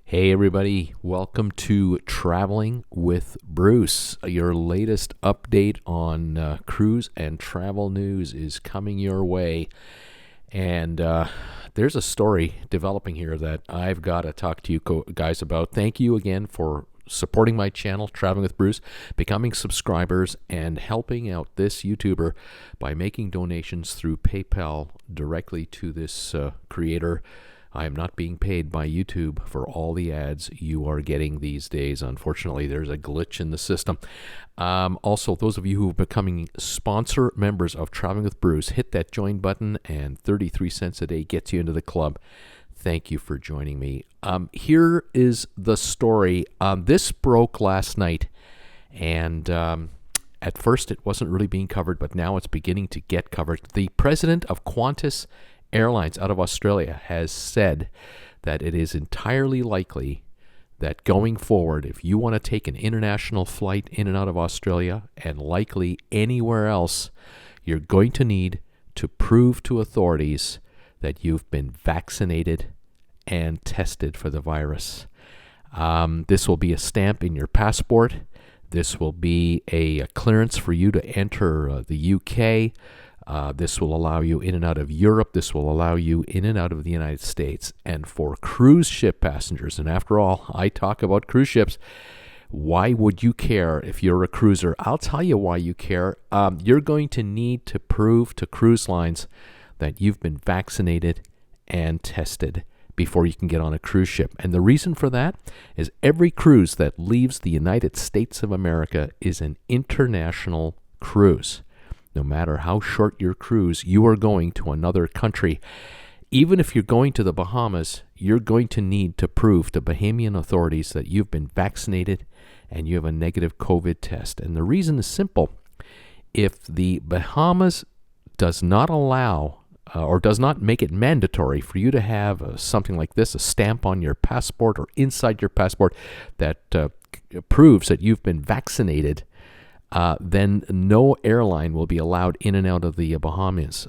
Hey everybody, welcome to Traveling with Bruce. Your latest update on cruise and travel news is coming your way. And there's a story developing here that I've got to talk to you guys about. Thank you again for supporting my channel, Traveling with Bruce, becoming subscribers, and helping out this YouTuber by making donations through PayPal directly to this creator. I am not being paid by YouTube for all the ads you are getting these days. Unfortunately, there's a glitch in the system. Also, those of you who are becoming sponsor members of Traveling with Bruce, hit that join button, and 33 cents a day gets you into the club. Thank you for joining me. Here is the story. This broke last night, and at first it wasn't really being covered, but now it's beginning to get covered. The president of Qantas Airlines out of Australia has said that it is entirely likely that going forward, if you want to take an international flight in and out of Australia and likely anywhere else, you're going to need to prove to authorities that you've been vaccinated and tested for the virus. This will be a stamp in your passport. This will be a clearance for you to enter the UK. This will allow you in and out of Europe. This will allow you in and out of the United States. And for cruise ship passengers, and after all, I talk about cruise ships, why would you care if you're a cruiser? I'll tell you why you care. You're going to need to prove to cruise lines that you've been vaccinated and tested before you can get on a cruise ship. And the reason for that is every cruise that leaves the United States of America is an international cruise. No matter how short your cruise, you are going to another country. Even if you're going to the Bahamas, you're going to need to prove to Bahamian authorities that you've been vaccinated and you have a negative COVID test. And the reason is simple. If the Bahamas does not allow or does not make it mandatory for you to have something like this, a stamp on your passport or inside your passport that proves that you've been vaccinated, then no airline will be allowed in and out of the Bahamas.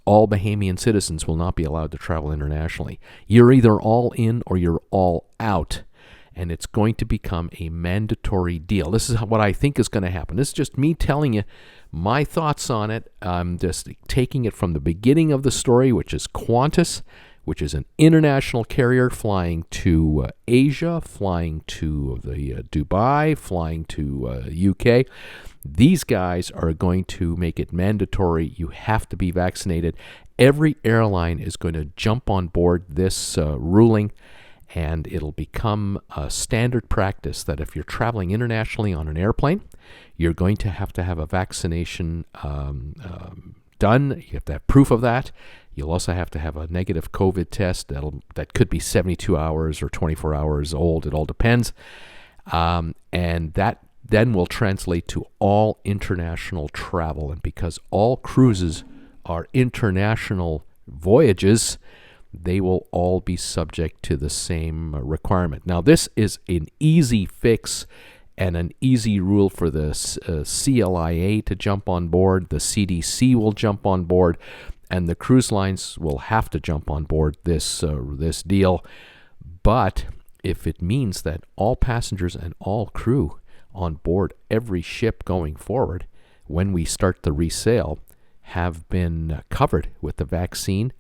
All Bahamian citizens will not be allowed to travel internationally. You're either all in or you're all out, and it's going to become a mandatory deal. This is what I think is going to happen. This is just me telling you my thoughts on it. I'm just taking it from the beginning of the story, which is Qantas, which is an international carrier flying to Asia, flying to the Dubai, flying to UK. These guys are going to make it mandatory. You have to be vaccinated. Every airline is going to jump on board this ruling, and it'll become a standard practice that if you're traveling internationally on an airplane, you're going to have a vaccination done. You have to have proof of that. You'll also have to have a negative COVID test that could be 72 hours or 24 hours old. It all depends. And that then will translate to all international travel. And because all cruises are international voyages, they will all be subject to the same requirement. Now, this is an easy fix and an easy rule for the CLIA to jump on board. The CDC will jump on board, and the cruise lines will have to jump on board this deal. But if it means that all passengers and all crew on board every ship going forward, when we start the resale, have been covered with the vaccine,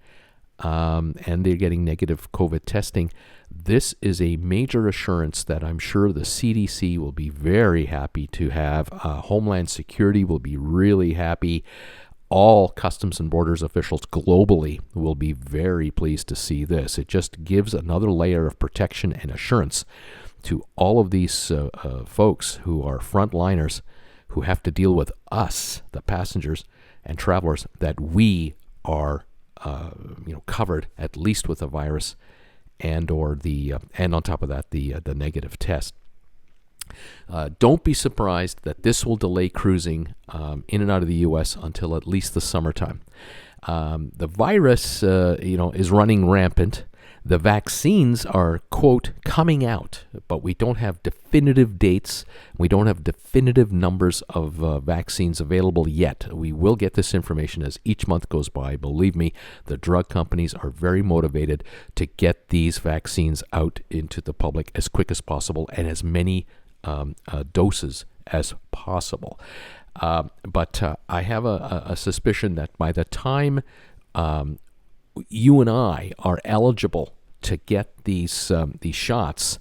and they're getting negative COVID testing, this is a major assurance that I'm sure the CDC will be very happy to have. Homeland Security will be really happy. All Customs and Borders officials globally will be very pleased to see this. It just gives another layer of protection and assurance to all of these folks who are frontliners, who have to deal with us, the passengers and travelers, that we are covered at least with the virus and on top of that the negative test. Don't be surprised that this will delay cruising in and out of the U.S. until at least the summertime. The virus, is running rampant. The vaccines are, quote, coming out, but we don't have definitive dates. We don't have definitive numbers of vaccines available yet. We will get this information as each month goes by. Believe me, the drug companies are very motivated to get these vaccines out into the public as quick as possible and as many doses as possible. But I have a suspicion that by the time you and I are eligible to get these shots,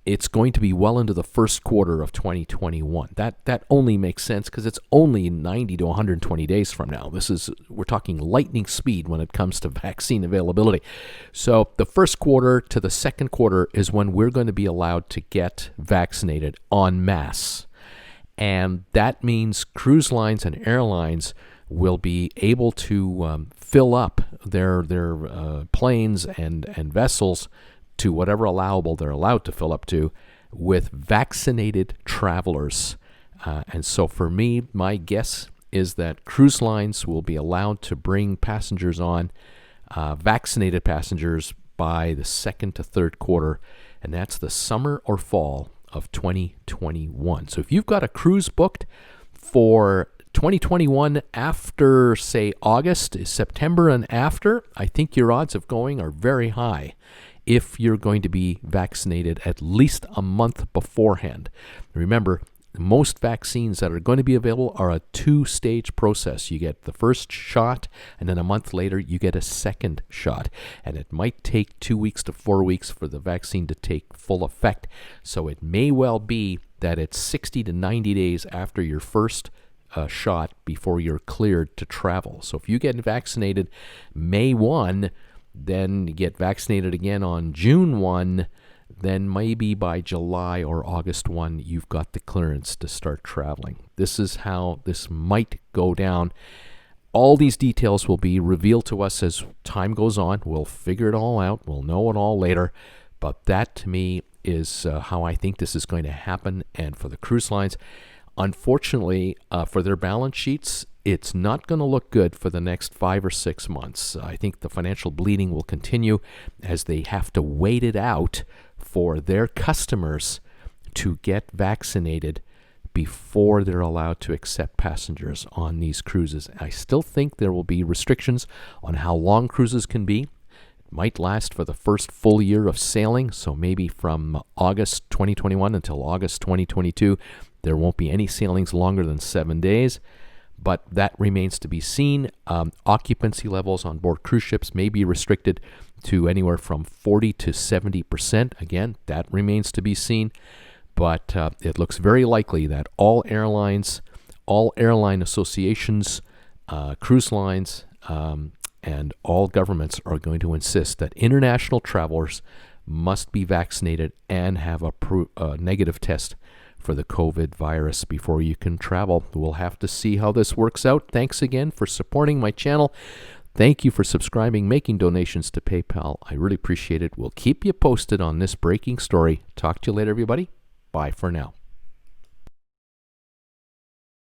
it's going to be well into the first quarter of 2021. That only makes sense because it's only 90 to 120 days from now. We're talking lightning speed when it comes to vaccine availability. So the first quarter to the second quarter is when we're going to be allowed to get vaccinated en masse. And that means cruise lines and airlines will be able to fill up their planes and vessels to whatever allowable they're allowed to fill up to with vaccinated travelers. And so for me, my guess is that cruise lines will be allowed to bring passengers on, vaccinated passengers, by the second to third quarter, and that's the summer or fall of 2021. So if you've got a cruise booked for 2021 after, say, August, September and after, I think your odds of going are very high if you're going to be vaccinated at least a month beforehand. Remember, most vaccines that are going to be available are a two-stage process. You get the first shot, and then a month later, you get a second shot. And it might take 2 weeks to 4 weeks for the vaccine to take full effect. So it may well be that it's 60 to 90 days after your first shot before you're cleared to travel. So if you get vaccinated May 1, then you get vaccinated again on June 1, then maybe by July or August 1, you've got the clearance to start traveling. This is how this might go down. All these details will be revealed to us as time goes on. We'll figure it all out. We'll know it all later. But that, to me, is how I think this is going to happen. And for the cruise lines, unfortunately, for their balance sheets, it's not going to look good for the next 5 or 6 months. I think the financial bleeding will continue as they have to wait it out for their customers to get vaccinated before they're allowed to accept passengers on these cruises. I still think there will be restrictions on how long cruises can be. It might last for the first full year of sailing, so maybe from August 2021 until August 2022, there won't be any sailings longer than 7 days. But that remains to be seen. Occupancy levels on board cruise ships may be restricted to anywhere from 40 to 70%. Again, that remains to be seen. But it looks very likely that all airlines, all airline associations, cruise lines, and all governments are going to insist that international travelers must be vaccinated and have a negative test for the COVID virus before you can travel. We'll have to see how this works out. Thanks again for supporting my channel. Thank you for subscribing, making donations to PayPal. I really appreciate it. We'll keep you posted on this breaking story. Talk to you later, everybody. Bye for now.